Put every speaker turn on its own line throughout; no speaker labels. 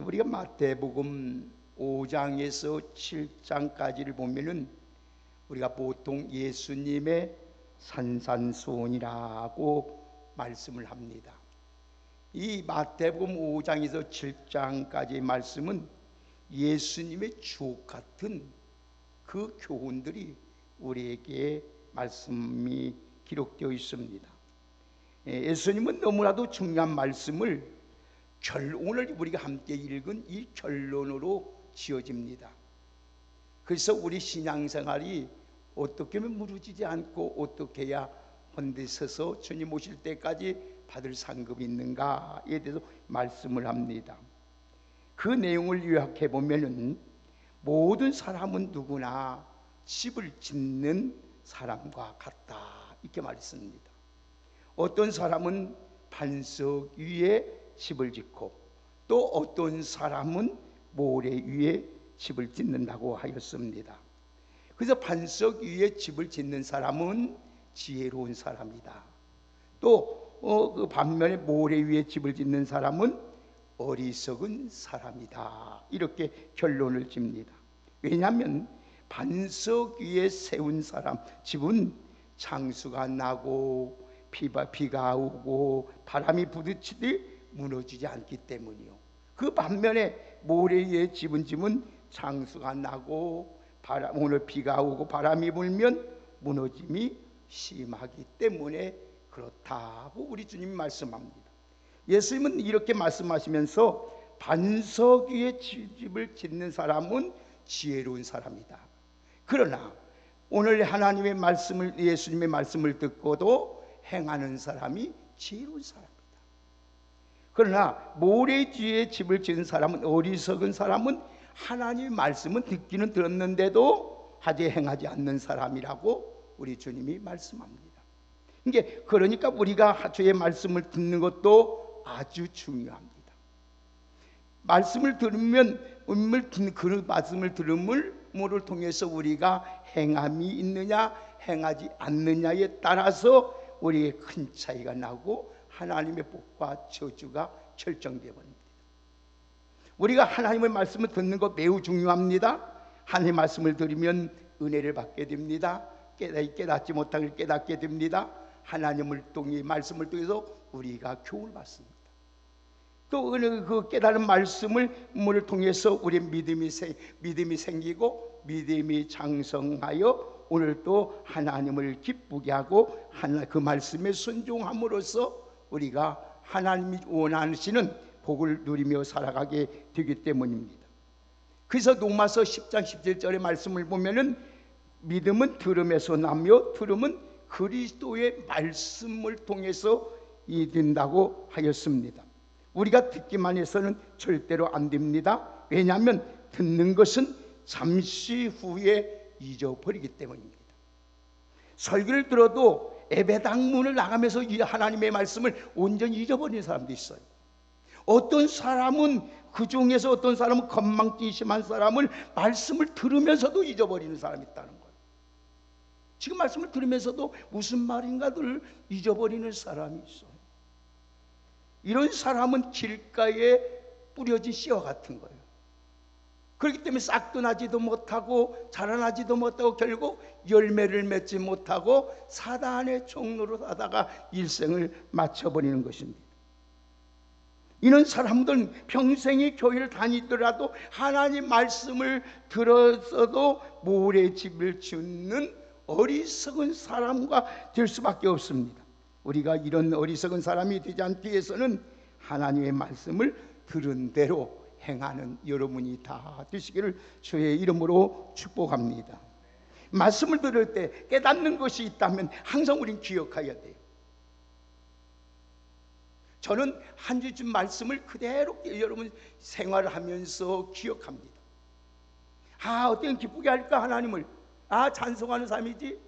우리가 마태복음 5장에서 7장까지를 보면은 우리가 보통 예수님의 산산수훈이라고 말씀을 합니다. 이 마태복음 5장에서 7장까지의 말씀은 예수님의 주옥 같은 그 교훈들이 우리에게 말씀이 기록되어 있습니다. 예수님은 너무나도 중요한 말씀을 오늘 우리가 함께 읽은 이 결론으로 지어집니다. 그래서 우리 신앙생활이 어떻게 하면 무너지지 않고 어떻게 해야 혼대 서서 주님 오실 때까지 받을 상급이 있는가에 대해서 말씀을 합니다. 그 내용을 요약해 보면은 모든 사람은 누구나 집을 짓는 사람과 같다 이렇게 말했습니다. 어떤 사람은 반석 위에 집을 짓고 또 어떤 사람은 모래 위에 집을 짓는다고 하였습니다. 그래서 반석 위에 집을 짓는 사람은 지혜로운 사람이다. 또 그 반면에 모래 위에 집을 짓는 사람은 어리석은 사람이다. 이렇게 결론을 짓니다. 왜냐하면 반석 위에 세운 사람 집은 창수가 나고 비가 오고 바람이 부딪히듯 무너지지 않기 때문이요. 그 반면에 모래 위에 집은 창수가 나고 오늘 비가 오고 바람이 불면 무너짐이 심하기 때문에 그렇다고 우리 주님이 말씀합니다. 예수님은 이렇게 말씀하시면서 반석 위에 집을 짓는 사람은 지혜로운 사람이다. 그러나 오늘 하나님의 말씀을 예수님의 말씀을 듣고도 행하는 사람이 지혜로운 사람이다. 그러나 모래 뒤에 집을 짓는 사람은 어리석은 사람은 하나님의 말씀은 듣기는 들었는데도 하지 행하지 않는 사람이라고 우리 주님이 말씀합니다. 그러니까 우리가 주의 말씀을 듣는 것도 아주 중요합니다. 말씀을 들으면 그 말씀을 들음을 통해서 우리가 행함이 있느냐 행하지 않느냐에 따라서 우리의 큰 차이가 나고 하나님의 복과 저주가 결정되어 버립니다. 우리가 하나님의 말씀을 듣는 것 매우 중요합니다. 하나님의 말씀을 들으면 은혜를 받게 됩니다. 깨닫지 못한 걸 깨닫게 됩니다. 하나님을 통해 말씀을 통해서 우리가 교훈을 받습니다. 또 그 깨달은 말씀을 통해서 우리의 믿음이 생기고 믿음이 장성하여 오늘 또 하나님을 기쁘게 하고 그 말씀에 순종함으로써 우리가 하나님이 원하시는 복을 누리며 살아가게 되기 때문입니다. 그래서 로마서 10장 17절의 말씀을 보면은 믿음은 들음에서 나며 들음은 그리스도의 말씀을 통해서 이된다고 하였습니다. 우리가 듣기만 해서는 절대로 안 됩니다. 왜냐하면 듣는 것은 잠시 후에 잊어버리기 때문입니다. 설교를 들어도 예배당문을 나가면서 하나님의 말씀을 온전히 잊어버리는 사람도 있어요. 어떤 사람은 그 중에서 어떤 사람은 건망증이 심한 사람을 말씀을 들으면서도 잊어버리는 사람이 있다는 거예요. 지금 말씀을 들으면서도 무슨 말인가를 잊어버리는 사람이 있어요. 이런 사람은 길가에 뿌려진 씨와 같은 거예요. 그렇기 때문에 싹도 나지도 못하고 자라나지도 못하고 결국 열매를 맺지 못하고 사단의 종로로 하다가 일생을 마쳐버리는 것입니다. 이런 사람들은 평생이 교회를 다니더라도 하나님 말씀을 들어서도 모래집을 짓는 어리석은 사람과 될 수밖에 없습니다. 우리가 이런 어리석은 사람이 되지 않기 위해서는 하나님의 말씀을 들은 대로 행하는 여러분이 다 되시기를 주의 이름으로 축복합니다. 말씀을 들을 때 깨닫는 것이 있다면 항상 우린 기억해야 돼요. 저는 한 주쯤 말씀을 그대로 여러분 생활을 하면서 기억합니다. 어떻게 기쁘게 할까 하나님을. 찬송하는 삶이지.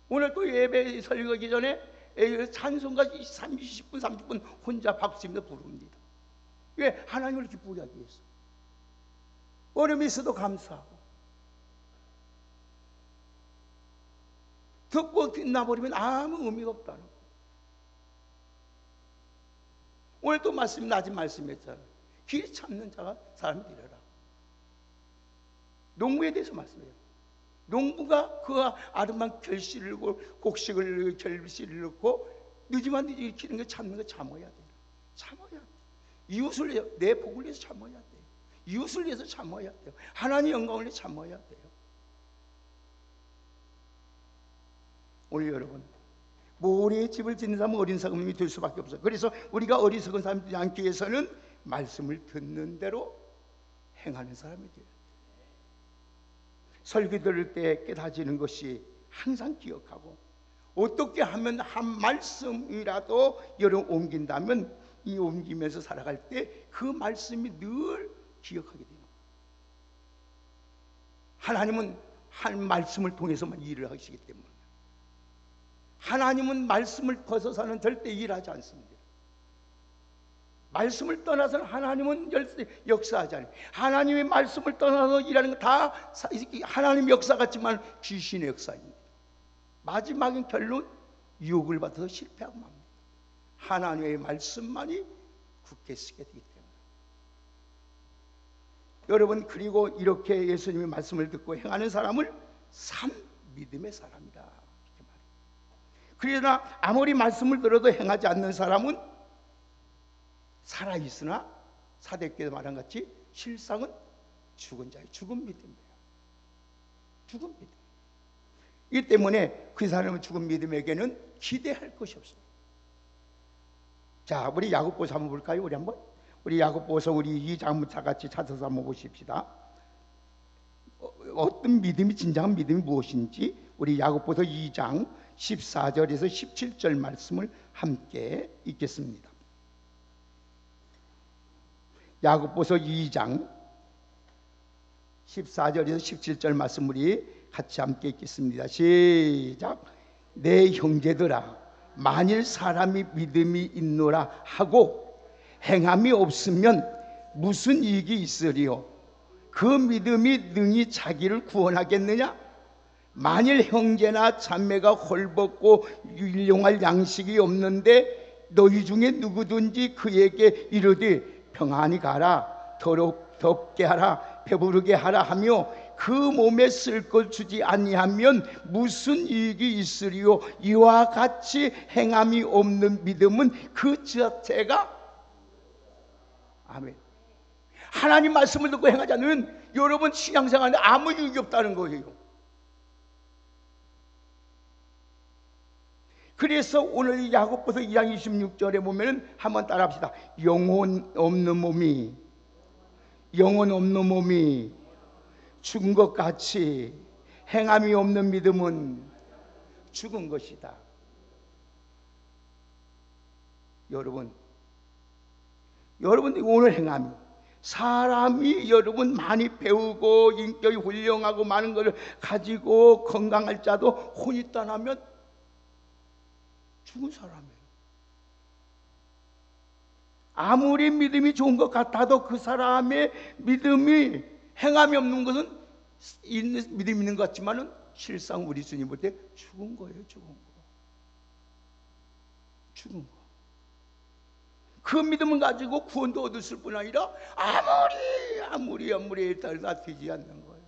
오늘 또 예배 설교하기 전에 찬송가 20분 30분 혼자 박수치며 부릅니다. 왜? 하나님을 기쁘게 하기 위해서. 어려움이 있어도 감사하고. 듣고 끝나버리면 아무 의미가 없다는 거. 오늘 또 말씀 낮은 말씀했잖아요. 길 찾는 자가 사람 되리라. 농부에 대해서 말씀해요. 농부가 그 아름다운 결실을 곡식을 결실을 넣고 늦으면 일으키는 거 참는 거 참아야 돼요. 참아야 돼요. 이웃을 위해서, 내 복을 위해서 참아야 돼요. 이웃을 위해서 참아야 돼요. 하나님의 영광을 위해서 참아야 돼요. 오늘 여러분, 모래의 집을 짓는 사람은 어린 사람이 될 수밖에 없어요. 그래서 우리가 어리석은 사람이 되지 않기 위해서는 말씀을 듣는 대로 행하는 사람이 돼요. 설교 들을 때 깨닫지는 것이 항상 기억하고, 어떻게 하면 한 말씀이라도 여러분 옮긴다면 이 옮기면서 살아갈 때 그 말씀이 늘 기억하게 되는 거예요. 하나님은 한 말씀을 통해서만 일을 하시기 때문에, 하나님은 말씀을 벗어서는 절대 일하지 않습니다. 말씀을 떠나서는 하나님은 역사하지 않아요. 하나님의 말씀을 떠나서 일하는 건 다 하나님의 역사 같지만 귀신의 역사입니다. 마지막인 결론, 유혹을 받아서 실패하고 맙니다. 하나님의 말씀만이 굳게 쓰게 되기 때문에. 여러분, 그리고 이렇게 예수님의 말씀을 듣고 행하는 사람을 산 믿음의 사람이다, 이렇게 말해요. 그러나 아무리 말씀을 들어도 행하지 않는 사람은 살아있으나 사대교에서 말한 같이 실상은 죽은 자예요. 죽은 믿음이에요. 죽은 믿음. 이 때문에 그 사람은 죽은 믿음에게는 기대할 것이 없어요. 자, 우리 야고보서 한번 볼까요? 우리 야고보서 우리 2장 다 같이 찾아서 한번 보십시다. 어떤 믿음이 진정한 믿음이 무엇인지 우리 야고보서 2장 14절에서 17절 말씀을 함께 읽겠습니다. 야고보서 2장 14절에서 17절 말씀 우리 같이 함께 읽겠습니다. 시작. 내 형제들아, 만일 사람이 믿음이 있노라 하고 행함이 없으면 무슨 이익이 있으리요? 그 믿음이 능히 자기를 구원하겠느냐? 만일 형제나 자매가 헐벗고 일용할 양식이 없는데 너희 중에 누구든지 그에게 이르되 평안히 가라, 덥게 하라, 배부르게 하라 하며 그 몸에 쓸 것 주지 아니하면 무슨 이익이 있으리요? 이와 같이 행함이 없는 믿음은 그 자체가, 아멘. 하나님 말씀을 듣고 행하지 않으면 여러분 신앙생활에 아무 유익이 없다는 거예요. 그래서 오늘 야고보서 2장 26절에 보면 한번 따라합시다. 영혼 없는 몸이 죽은 것 같이 행함이 없는 믿음은 죽은 것이다. 여러분 오늘 행함이, 사람이 여러분 많이 배우고 인격이 훌륭하고 많은 것을 가지고 건강할 자도 혼이 떠나면 죽은 사람이에요. 아무리 믿음이 좋은 것 같아도 그 사람의 믿음이 행함이 없는 것은 믿음이 있는 것 같지만은 실상 우리 주님 볼 때 죽은 거예요. 죽은 거. 그 믿음을 가지고 구원도 얻었을 뿐 아니라 아무리 다 되지 않는 거예요.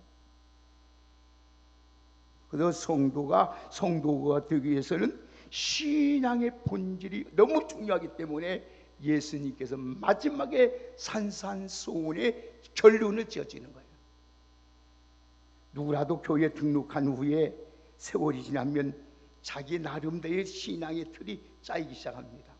그래서 성도가 되기 위해서는 신앙의 본질이 너무 중요하기 때문에 예수님께서 마지막에 산산소원의 결론을 지어지는 거예요. 누구라도 교회에 등록한 후에 세월이 지나면 자기 나름대로의 신앙의 틀이 짜이기 시작합니다.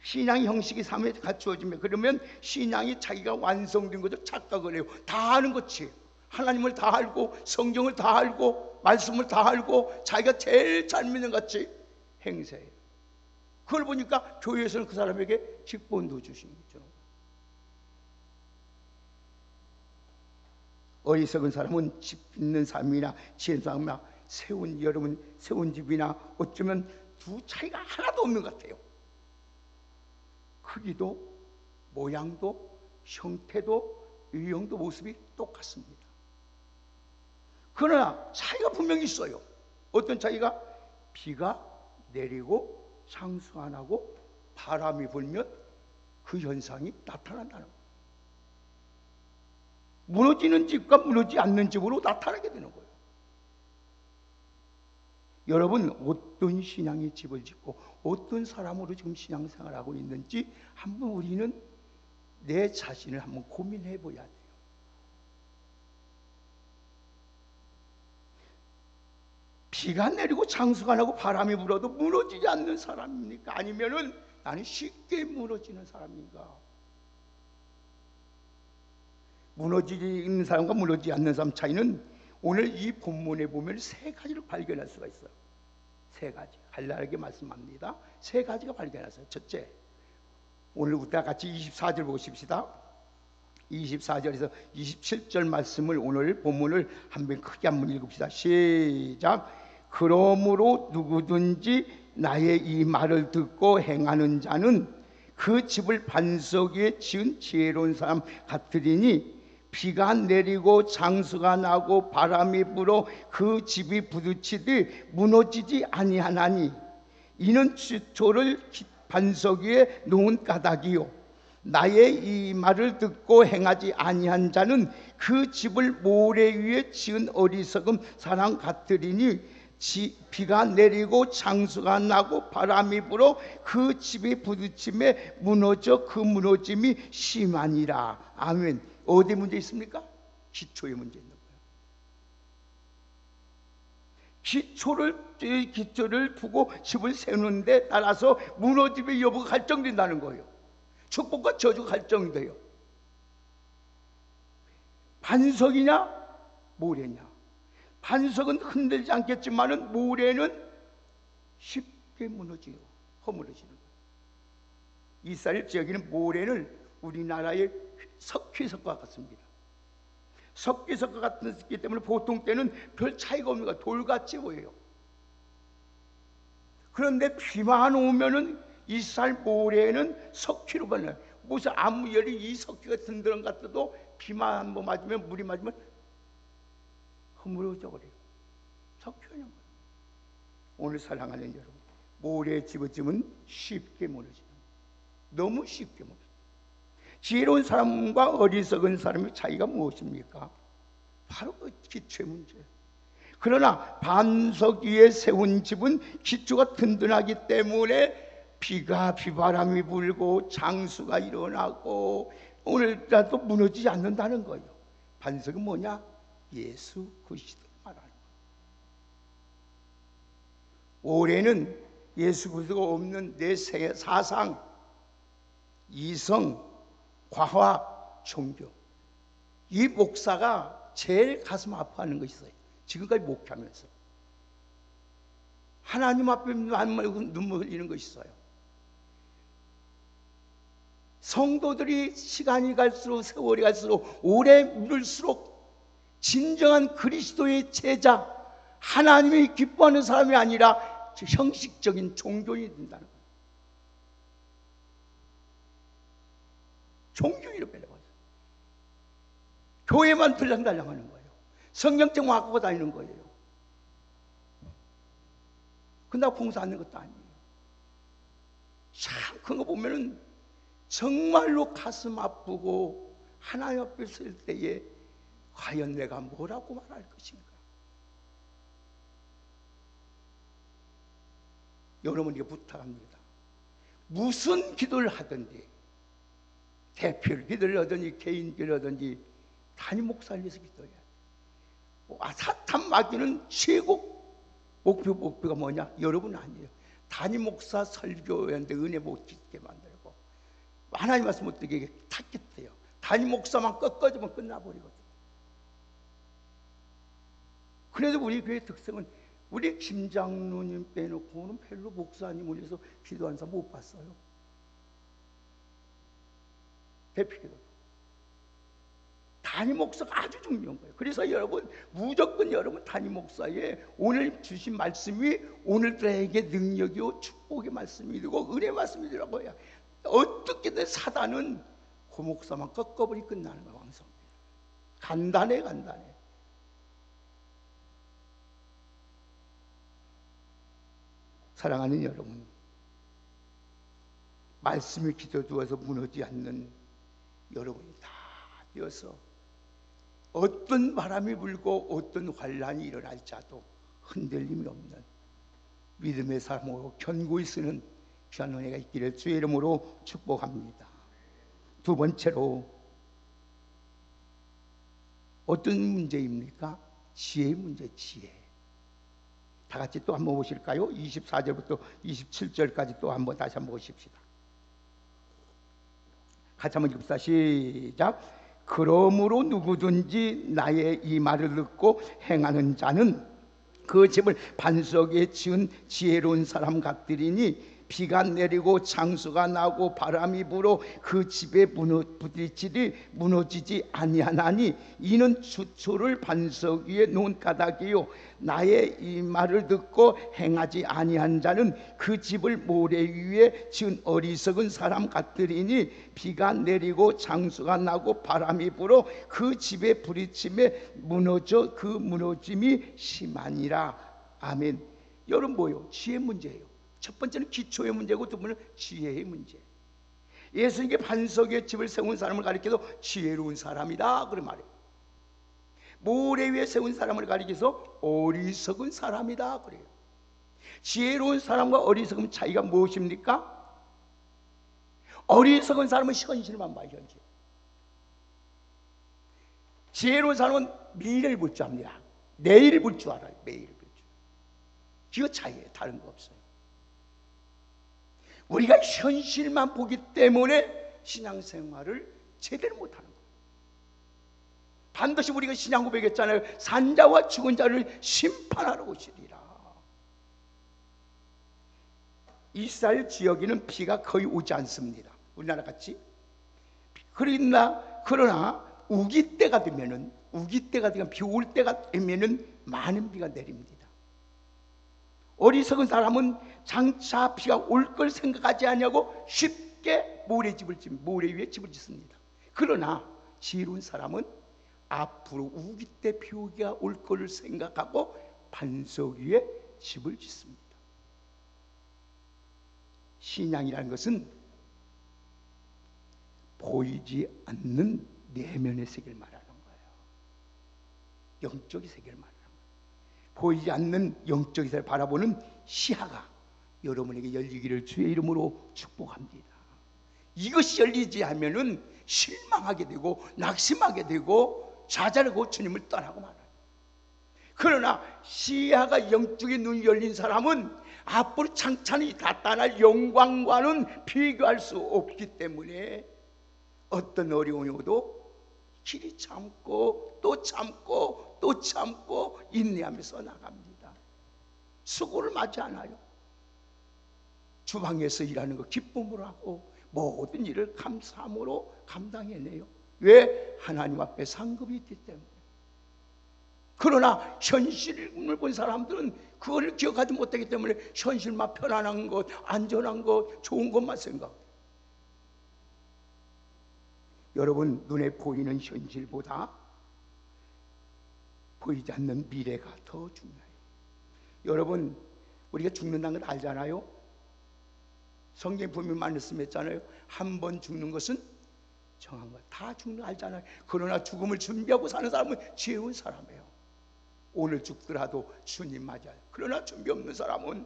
신앙의 형식이 삶에 갖추어지면, 그러면 신앙이 자기가 완성된 것을 착각을 해요. 다 아는 것이, 하나님을 다 알고 성경을 다 알고 말씀을 다 알고 자기가 제일 잘 믿는 것 같이 행세해요. 그걸 보니까 교회에서는 그 사람에게 직분도 주신 거죠. 어리석은 사람은 집 있는 삶이나 지은 삶이나 여러분 세운 집이나 어쩌면 두 차이가 하나도 없는 것 같아요. 크기도 모양도 형태도 유형도 모습이 똑같습니다. 그러나 차이가 분명히 있어요. 어떤 차이가? 비가 내리고 상수 안 하고 바람이 불면 그 현상이 나타난다는 거예요. 무너지는 집과 무너지지 않는 집으로 나타나게 되는 거예요. 여러분, 어떤 신앙의 집을 짓고 어떤 사람으로 지금 신앙생활하고 있는지 한번 우리는 내 자신을 한번 고민해 봐야 돼요. 비가 내리고 장수가 나고 바람이 불어도 무너지지 않는 사람입니까? 아니면은 나는 쉽게 무너지는 사람인가? 무너지는 사람과 무너지지 않는 사람 차이는 오늘 이 본문에 보면 세 가지를 발견할 수가 있어요. 세 가지. 간략하게 말씀합니다. 세 가지가 발견했어요. 첫째, 오늘 우리가 같이 24절 보십시다. 24절에서 27절 말씀을 오늘 본문을 한번 크게 한번 읽읍시다. 시작. 그러므로 누구든지 나의 이 말을 듣고 행하는 자는 그 집을 반석 위에 지은 지혜로운 사람 같으리니 비가 내리고 장수가 나고 바람이 불어 그 집이 부딪히되 무너지지 아니하나니 이는 기초를 반석 위에 놓은 까닭이요 나의 이 말을 듣고 행하지 아니한 자는 그 집을 모래 위에 지은 어리석은 사람 같으리니 비가 내리고 장수가 나고 바람이 불어 그 집이 부딪힘에 무너져 그 무너짐이 심하니라. 아멘. 어디 문제 있습니까? 기초에 문제 있는 거예요. 기초를 두고 집을 세우는데 따라서 무너짐의 여부가 결정된다는 거예요. 축복과 저주가 결정돼요. 반석이냐 모래냐. 반석은 흔들지 않겠지만은 모래는 쉽게 무너지요. 허물어지는 거예요. 이스라엘 지역에는 모래는 우리나라의 석회석과 같습니다. 석회석과 같기 때문에 보통 때는 별 차이가 없는 거예요. 돌같이 보여요. 그런데 비만 오면은 이스라엘 모래는 석회로 변해요. 무슨 아무 열이 이 석회가 든든한 것 같아도 비만 한번 맞으면 물이 맞으면 허물어져 버려요. 석회는 거예요. 오늘 사랑하는 여러분, 모래에 집어지면 쉽게 무너지는 거예요. 너무 쉽게 무너져요. 지혜로운 사람과 어리석은 사람의 차이가 무엇입니까? 바로 그 기초의 문제예요. 그러나 반석 위에 세운 집은 기초가 든든하기 때문에 비바람이 불고 장수가 일어나고 오늘날도 무너지지 않는다는 거예요. 반석은 뭐냐? 예수 그리스도를 말하는 거예요. 올해는 예수 그리스도가 없는 내 사상, 이성, 과학, 종교, 이 목사가 제일 가슴 아파하는 것이 있어요. 지금까지 목회하면서 하나님 앞에 눈물 흘리는 것이 있어요. 성도들이 시간이 갈수록 세월이 갈수록 오래 물을수록 진정한 그리스도의 제자, 하나님이 기뻐하는 사람이 아니라 형식적인 종교인이 된다는 거예요. 종교인으로 변해버려요. 교회만 들락달락하는 거예요. 성경책만 갖고 다니는 거예요. 근데 봉사하는 것도 아니에요. 참 그런 거 보면은 정말로 가슴 아프고 하나님 앞에 설 때에 과연 내가 뭐라고 말할 것인가? 여러분에게 부탁합니다. 무슨 기도를 하든지 대표를 기도를 하든지 개인 기도를 하든지 담임 목사를 위해서 기도해야 돼요. 사탄 마귀는 최고 목표가 뭐냐? 여러분 아니에요. 담임 목사 설교하는데 은혜 못 짓게 만들고 하나님 말씀 못 듣게 탁깃해요. 담임 목사만 꺾어지면 끝나버리거든요. 그래서 우리 교회 특성은 우리 김 장로님 빼놓고는 별로 목사님을 위해서 기도하는 사람 못 봤어요. 대표기도. 담임 목사가 아주 중요한 거예요. 그래서 여러분 무조건 여러분 담임 목사의 오늘 주신 말씀이 오늘들에게 능력이요 축복의 말씀이 되고 은혜 말씀이 되라고 해요. 어떻게든 사단은 그 목사만 꺾어버리 끝나는 거예요. 왕성. 간단해. 사랑하는 여러분, 말씀을 기도두어서 무너지지 않는 여러분이 다 되어서 어떤 바람이 불고 어떤 환란이 일어날지라도 흔들림이 없는 믿음의 삶으로 견고히 쓰는 귀한 은혜가 있기를 주의 이름으로 축복합니다. 두 번째로 어떤 문제입니까? 지혜의 문제, 지혜. 다 같이 또 한번 보실까요? 24절부터 27절까지 또 한번 다시 한번 보십시다. 같이 한번 읽읍시다. 시작. 그러므로 누구든지 나의 이 말을 듣고 행하는 자는 그 집을 반석에 지은 지혜로운 사람 같으리니 비가 내리고 장수가 나고 바람이 불어 그 집에 부딪히리 무너지지 아니하나니 이는 주초를 반석 위에 놓은 까닭이요 나의 이 말을 듣고 행하지 아니한 자는 그 집을 모래 위에 지은 어리석은 사람 같으리니 비가 내리고 장수가 나고 바람이 불어 그 집에 부딪힘에 무너져 그 무너짐이 심하니라. 아멘. 여러분 뭐요? 지혜 문제예요. 첫 번째는 기초의 문제고 두 번째는 지혜의 문제. 예수님께 반석에 집을 세운 사람을 가리켜서 지혜로운 사람이다 그런 말이에요. 모래 위에 세운 사람을 가리켜서 어리석은 사람이다 그래요. 지혜로운 사람과 어리석은 차이가 무엇입니까? 어리석은 사람은 현실만 봐요. 현실. 지혜로운 사람은 미래를 볼 줄 압니다. 내일을 볼 줄 알아요. 내일을 볼 줄. 그 차이예요. 다른 거 없어요. 우리가 현실만 보기 때문에 신앙생활을 제대로 못하는 거예요. 반드시 우리가 신앙 고백했잖아요. 산자와 죽은 자를 심판하러 오시리라. 이스라엘 지역에는 비가 거의 오지 않습니다. 우리나라 같이. 그러나 우기때가 되면 비 올 때가 되면은 많은 비가 내립니다. 어리석은 사람은 장차 비가 올 걸 생각하지 않냐고 쉽게 모래 위에 집을 짓습니다. 그러나 지혜로운 사람은 앞으로 우기 때 비가 올 것을 생각하고 반석 위에 집을 짓습니다. 신앙이라는 것은 보이지 않는 내면의 세계를 말하는 거예요. 영적인 세계를 말하는 거예요. 보이지 않는 영적인 세계를 바라보는 시야가 여러분에게 열리기를 주의 이름으로 축복합니다. 이것이 열리지 않으면 실망하게 되고 낙심하게 되고 좌절하고 주님을 떠나고 말아요. 그러나 시야가 영적인 눈이 열린 사람은 앞으로 창찬히 나타날 영광과는 비교할 수 없기 때문에 어떤 어려움이 오도 길이 참고 또 참고 또 참고 인내하면서 나갑니다. 수고를 마지 않아요. 주방에서 일하는 거 기쁨으로 하고 모든 일을 감사함으로 감당해내요. 왜? 하나님 앞에 상급이 있기 때문에. 그러나 현실을 본 사람들은 그걸 기억하지 못하기 때문에 현실만 편안한 것, 안전한 것, 좋은 것만 생각해요. 여러분, 눈에 보이는 현실보다 보이지 않는 미래가 더 중요해요. 여러분, 우리가 죽는다는 걸 알잖아요. 성경에 분명히 말씀했잖아요. 한 번 죽는 것은 정한 것. 다 죽는 거 알잖아요. 그러나 죽음을 준비하고 사는 사람은 지혜로운 사람이에요. 오늘 죽더라도 주님 맞아요. 그러나 준비 없는 사람은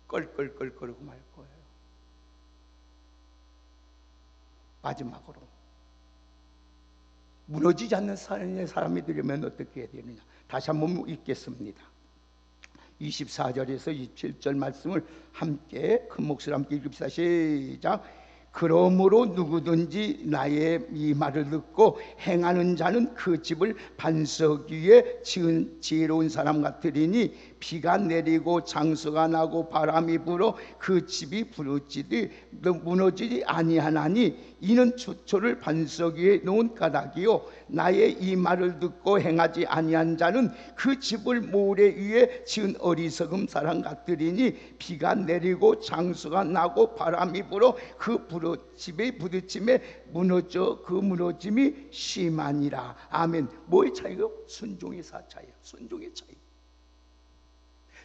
껄껄껄거리고 말 거예요. 마지막으로 무너지지 않는 사람이 되려면 어떻게 해야 되느냐. 다시 한번 읽겠습니다. 24절에서 27절 말씀을 함께 큰 목소리로 함께 읽읍시다. 시작. 그러므로 누구든지 나의 이 말을 듣고 행하는 자는 그 집을 반석 위에 지은 지혜로운 사람 같으리니 비가 내리고 장수가 나고 바람이 불어 그 집이 무너지지 아니하나니 이는 주초를 반석 위에 놓은 까닭이요 나의 이 말을 듣고 행하지 아니한 자는 그 집을 모래 위에 지은 어리석은 사람 같으리니 비가 내리고 장수가 나고 바람이 불어 그 집에 부딪힘에 무너져 그 무너짐이 심하니라. 아멘. 뭐의 차이요? 순종의 차이예요. 순종의 차이.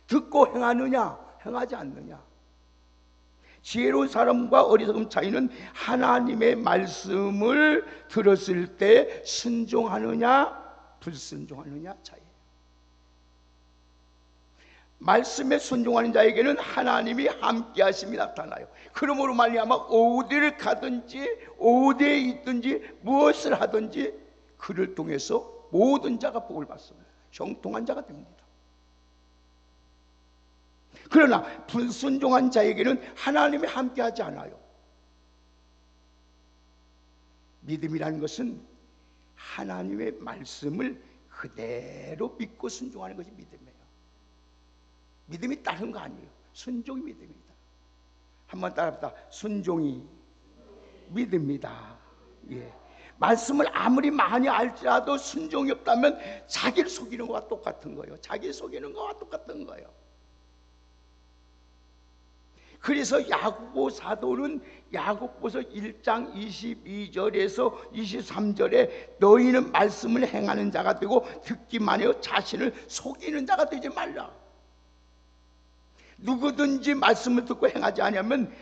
듣고 행하느냐 행하지 않느냐. 지혜로운 사람과 어리석은 차이는 하나님의 말씀을 들었을 때 순종하느냐 불순종하느냐 차이예요. 말씀에 순종하는 자에게는 하나님이 함께 하심이 나타나요. 그러므로 말미암아 어디를 가든지 어디에 있든지 무엇을 하든지 그를 통해서 모든 자가 복을 받습니다. 형통한 자가 됩니다. 그러나 불순종한 자에게는 하나님이 함께하지 않아요. 믿음이라는 것은 하나님의 말씀을 그대로 믿고 순종하는 것이 믿음이에요. 믿음이 다른 거 아니에요. 순종이 믿음이다. 한번 따라합시다. 순종이 믿음이다. 예. 말씀을 아무리 많이 알지라도 순종이 없다면 자기를 속이는 것과 똑같은 거예요. 자기를 속이는 것과 똑같은 거예요. 그래서 야고보 사도는 야고보서 1장 22절에서 23절에 너희는 말씀을 행하는 자가 되고 듣기만 해요 자신을 속이는 자가 되지 말라. 누구든지 말씀을 듣고 행하지 않으면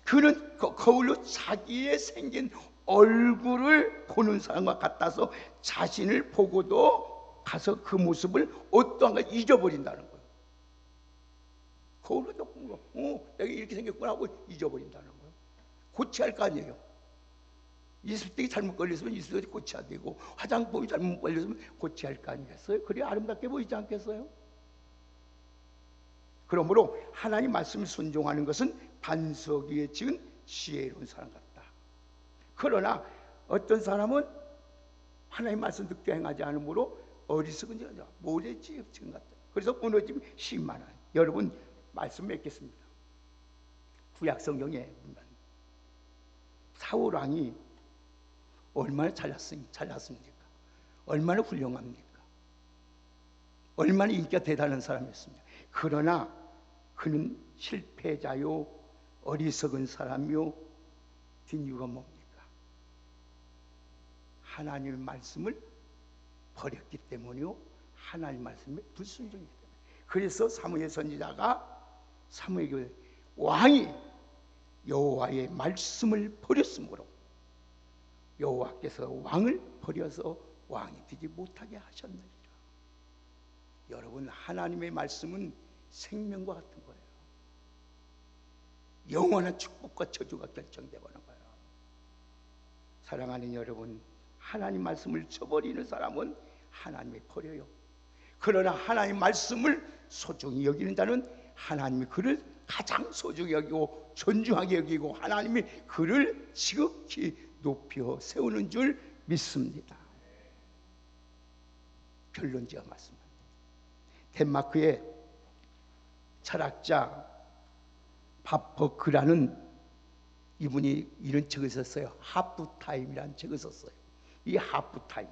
그는 거울로 자기의 생긴 얼굴을 보는 사람과 같아서 자신을 보고도 가서 그 모습을 어떠한가 잊어버린다는 거예요. 거울로 본 거, 내가 이렇게 생겼구나 하고 잊어버린다는 거예요. 고쳐야 할 거 아니에요. 이습득이 잘못 걸렸으면 이습득이 고쳐야 되고 화장품이 잘못 걸렸으면 고쳐야 할 거 아니겠어요? 그래야 아름답게 보이지 않겠어요? 그러므로 하나님 말씀을 순종하는 것은 반석 위에 지은 지혜로운 사람 같다. 그러나 어떤 사람은 하나님 말씀 듣게 행하지 않으므로 어리석은 자가 모래지에 지은 것 같다. 그래서 무너짐이 심만한. 여러분 말씀 맺겠습니다. 구약 성경에 보면 사울 왕이 얼마나 잘났습니까? 얼마나 훌륭합니까? 얼마나 인기가 대단한 사람이었습니까? 그러나 그는 실패자요 어리석은 사람이요 된 이유가 뭡니까? 하나님의 말씀을 버렸기 때문이요 하나님 말씀에 불순종이기 때문에. 그래서 사무엘 선지자가 사무엘에게 왕이 여호와의 말씀을 버렸으므로 여호와께서 왕을 버려서 왕이 되지 못하게 하셨느니라. 여러분 하나님의 말씀은 생명과 같은 거예요. 영원한 축복과 저주가 결정되어버린 거예요. 사랑하는 여러분, 하나님 말씀을 저버리는 사람은 하나님이 버려요. 그러나 하나님 말씀을 소중히 여기는 자는 하나님이 그를 가장 소중히 여기고 존중하게 여기고 하나님이 그를 지극히 높여 세우는 줄 믿습니다. 결론지어 맞습니다. 덴마크의 철학자 바퍼크라는 이분이 이런 책을 썼어요. 하프타임이라는 책을 썼어요. 이 하프타임,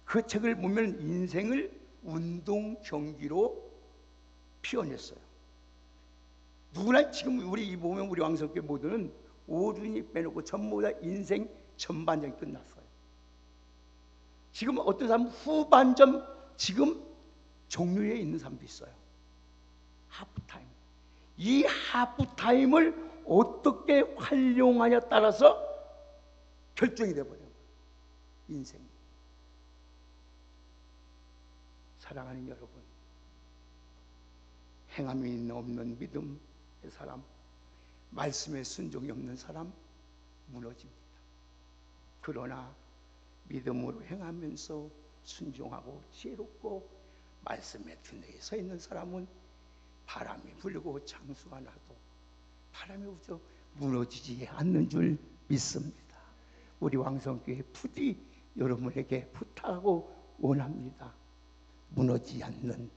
그 책을 보면 인생을 운동 경기로 표현했어요. 누구나 지금 우리 보면 우리 왕성교회 모두는 오륜이 빼놓고 전부 다 인생 전반전이 끝났어요. 지금 어떤 사람은 후반전 지금 종료에 있는 사람도 있어요. 하프타임. 이 하프타임을 어떻게 활용하냐에 따라서 결정이 되어버려요. 인생이. 사랑하는 여러분, 행함이 없는 믿음의 사람, 말씀에 순종이 없는 사람 무너집니다. 그러나 믿음으로 행하면서 순종하고 지혜롭고 말씀에 든든히 서 있는 사람은 바람이 불고 창수가 나도 바람이 불어 무너지지 않는 줄 믿습니다. 우리 왕성교회 부디 여러분에게 부탁하고 원합니다. 무너지지 않는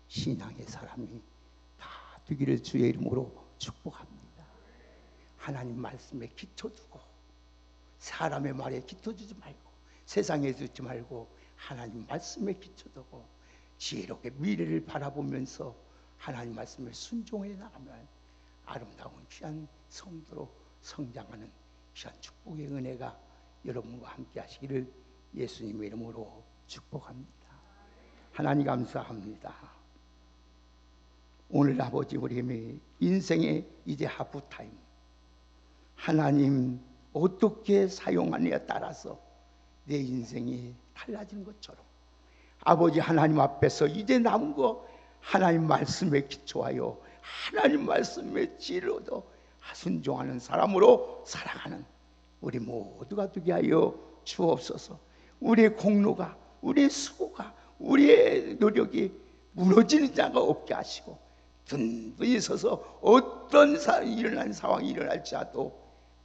신앙의 사람이 다 되기를 주의 이름으로 축복합니다. 하나님 말씀에 기초두고 사람의 말에 기초두지 말고 세상에 두지 말고 하나님 말씀에 기초두고 지혜롭게 미래를 바라보면서 하나님 말씀을 순종해 나가면 아름다운 귀한 성도로 성장하는 귀한 축복의 은혜가 여러분과 함께 하시기를 예수님의 이름으로 축복합니다. 하나님 감사합니다. 오늘 아버지 우리 인생의 이제 하프타임, 하나님 어떻게 사용하느냐에 따라서 내 인생이 달라지는 것처럼 아버지 하나님 앞에서 이제 남은 거 하나님 말씀에 기초하여 하나님 말씀에 지혜로도 순종하는 사람으로 살아가는 우리 모두가 되게 하여 주옵소서. 우리의 공로가, 우리의 수고가, 우리의 노력이 무너지는 자가 없게 하시고 든든히 서서 어떤 일어난 상황이 일어날지라도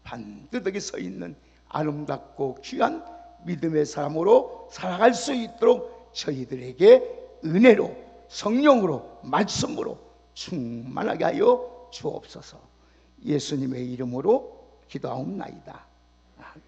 반듯하게 서 있는 아름답고 귀한 믿음의 사람으로 살아갈 수 있도록 저희들에게 은혜로, 성령으로, 말씀으로 충만하게 하여 주옵소서. 예수님의 이름으로 기도하옵나이다. 아멘.